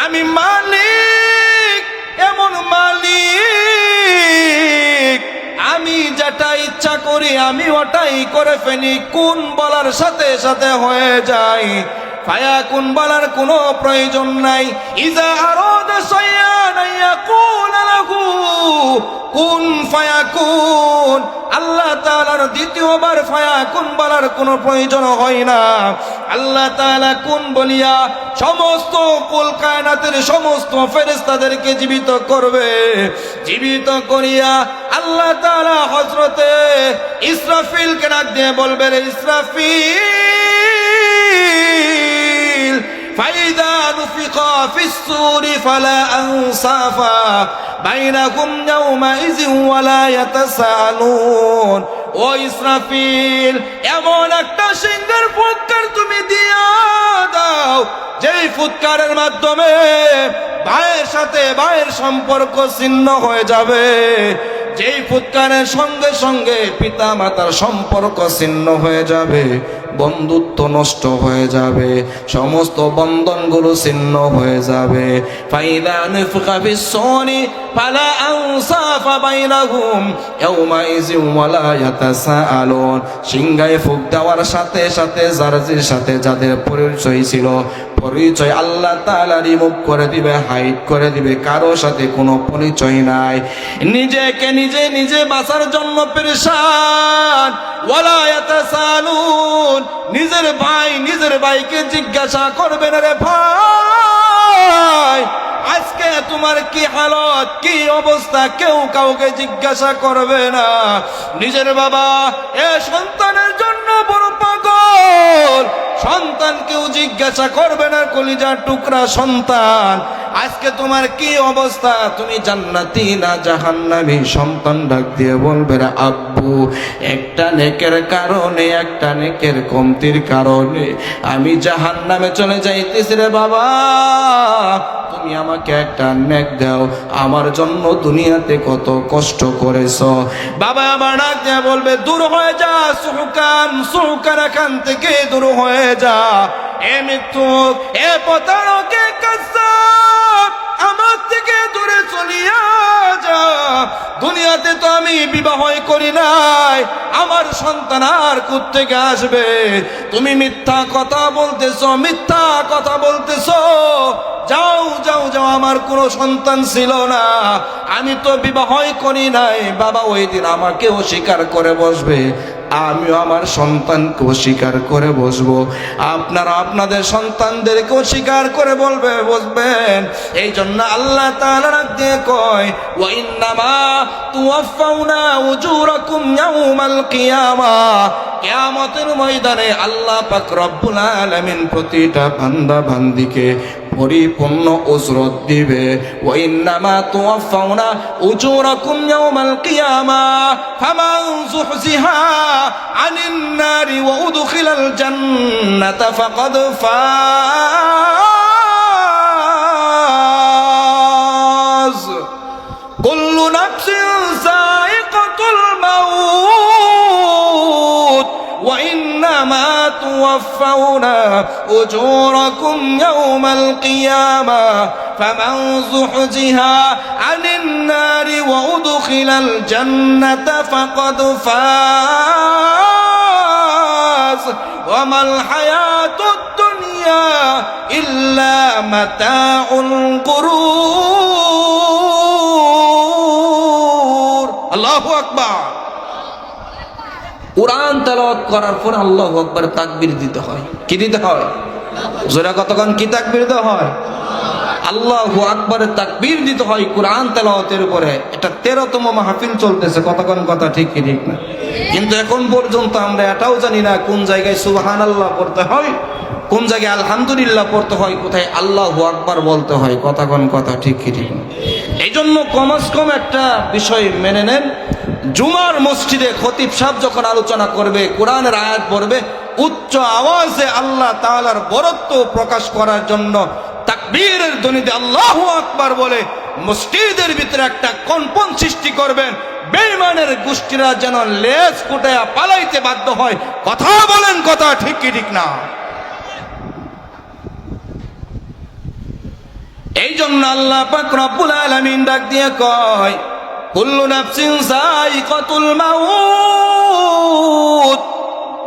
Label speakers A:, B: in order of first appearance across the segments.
A: আমি মালিক, এমন মালিক, আমি যেটা ইচ্ছা করি আমি ওটাই করে ফেলি। কুন বলার সাথে সাথে হয়ে যায়, ফায়াকুন বলার কোনো প্রয়োজন নাই। ইজা আরাদা শাইআন ইয়াকুনা লাহু কুন ফায়াকুন। আল্লাহ তাআলার দ্বিতীয়বার ফায়াকুন বলার কোনো প্রয়োজন হয় না। আল্লাহ তাআলা কুন বলিয়া সমস্ত কুল কায়নাতের সমস্ত ফেরেশতাদেরকে জীবিত করবে। জীবিত করিয়া আল্লাহ তাআলা হযরতে ইসরাফিলকে ডাক দিয়ে বলবে, রে ইসরাফিল, ফাইদা নুফিকা ফিস সূরি ফালা আনসাফা বাইনাকুম ইয়াওমাইযিন ওয়ালা ইয়াতাসালুন। ও ইসরাফিল, এমন একটা সিংহের ফুৎকার তুমি দিয়া দাও যেই ফুৎকারের মাধ্যমে ভাইয়ের সাথে ভাইয়ের সম্পর্ক ছিন্ন হয়ে যাবে। যেই ফুৎকারের সঙ্গে সঙ্গে পিতা মাতার সম্পর্ক ছিন্ন হয়ে যাবে, বন্ধুত্ব নষ্ট হয়ে যাবে, সমস্ত বন্ধনগুলো ছিন্ন হয়ে যাবে। ফাইদা নুফিখা ফিস সূরি ফালা আনসাফা বাইনাহুম ইয়াওমাইযিন ওয়ালা ইয়াতাসাআলুন। সিংহায় ফুঁক দেওয়ার সাথে সাথে যার সাথে যাদের পরিচয় ছিল, পরিচয় আল্লাহ তাআলা রিমুভ করে দিবে, হাইড করে দিবে। কারো সাথে কোনো পরিচয় নাই। নিজেকে নিজে বাঁচার জন্য পেরেশান। ওয়ালা ইয়াতাসালুন, নিজের ভাইকে জিজ্ঞাসা করবে না, রে ভাই আজকে তোমার কি হালত, কি অবস্থা, কেউ কাউকে জিজ্ঞাসা করবে না। নিজের বাবা এ সন্তানের জন্য বড় পাগল, সন্তান কেউ জিজ্ঞাসা করবে না। কলিজার টুকরা সন্তান, আজকে তোমার কি অবস্থা, তুমি জান্নাতি না জাহান্নামী? সন্তান ডাক দিয়ে বলবে, রে আব্বু, একটা নেকের কারণে, একটা নেকের কমতির কারণে আমি জাহান্নামে চলে যাইতেছি রে বাবা। তুমি আমাকে একটা নেক দাও, আমার জন্য দুনিয়াতে কত কষ্ট করেছো। বাবা আমার ডাক দিয়ে বলবে, দূর হয়ে যা সুহকান এখান থেকে দূর হয়ে যা। এ মৃত্যুক, এ প্রতারকে কাসাব, আমার থেকে দূরে চলিয়া যা। দুনিয়াতে তো আমি বিবাহই করি নাই, আমার সন্তান আর কোত্থেকে আসবে? তুমি মিথ্যা কথা বলতেছো, মিথ্যা কথা বলতেছো। যাও যাও যাও, আমার কোনো সন্তান ছিল না, আমি তো বিবাহই করি নাই। বাবা ওই দিন আমাকে অস্বীকার করে বসবে, আমিও আমার সন্তানকে অস্বীকার করে বসবো। আপনারা আপনাদের সন্তানদেরকে অস্বীকার করে বসবেন। এই জন্য আল্লাহ তাআলা ডাক দিয়ে কয়, ওয়া ইন্নামা তুওয়াফাউনা উজুরাকুম ইয়াউমাল কিয়ামাহ। কিয়ামতের ময়দানে আল্লাহ পাক রব্বুল আলামিন প্রতিটা বান্দা বান্দিকে পরিপূর্ণ উজরত দিবে। ওয়া ইন্নামা তুওয়াফাউনা উজুরাকুম ইয়াউমাল কিয়ামাহ ফামান যুহজিহা আনিন নারি ওয়া উদখিলাল জান্নাতা ফাকাদ ফাজ। কুল্লু নাফসিন যায়িকাতুল মাউত ওয়া ইন্নামা তুওয়াফাউনা উজুরাকুম ইয়াউমাল কিয়ামাহ ফামান যুহজিহা আনিন নারি ওয়া উদখিলাল জান্নাতা ফাকাদ ফাজ ওয়া মাল হায়াতুদ দুনিয়া ইল্লা মাতাউল গুরুর। আল্লাহু আকবার। কুরআন তেলাওয়াত করার পর আল্লাহু আকবার তাকবীর দিতে হয়। কি দিতে হয়? জোরে কতক্ষণ কি তাকবীর দিতে হয়? আল্লাহু আকবারের তাকবীর দিতে হয় কুরআন তেলাওয়াতের উপরে। এটা 13তম মাহফিল চলতেছে, কতক্ষণ কথা ঠিক কি ঠিক না? কিন্তু এখন পর্যন্ত আমরা এটাও জানি না কোন জায়গায় সুবহানাল্লাহ পড়তে হয়, কোন জায়গায় আলহামদুলিল্লাহ পড়তে হয়, কোথায় আল্লাহু আকবার বলতে হয়। কতক্ষণ কথা ঠিক কি ঠিক না? এই জন্য কমস কম একটা বিষয় মেনে নেন, জুমার মসজিদে খতিব সাহেব যখন আলোচনা করবে, কোরআনের আয়াত পড়বে, উচ্চ আওয়াজে আল্লাহ তাআলার বরত্ব প্রকাশ করার জন্য তাকবীরের ধ্বনিতে আল্লাহু আকবার বলে মসজিদের ভিতরে একটা কম্পন সৃষ্টি করবেন। বেঈমানের গোষ্ঠীরা যেন লেজ কুটায়া পালাইতে বাধ্য হয়। কথা বলেন, কথা ঠিক কি ঠিক না? জন্য আল্লাহ পাক রব্বুল আলামিন ডাক দিয়ে কয় কুল্লু নাফসিন যায়িকাতুল মাউত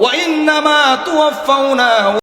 A: ওয়া ইন্নামা তুওয়াফাউনা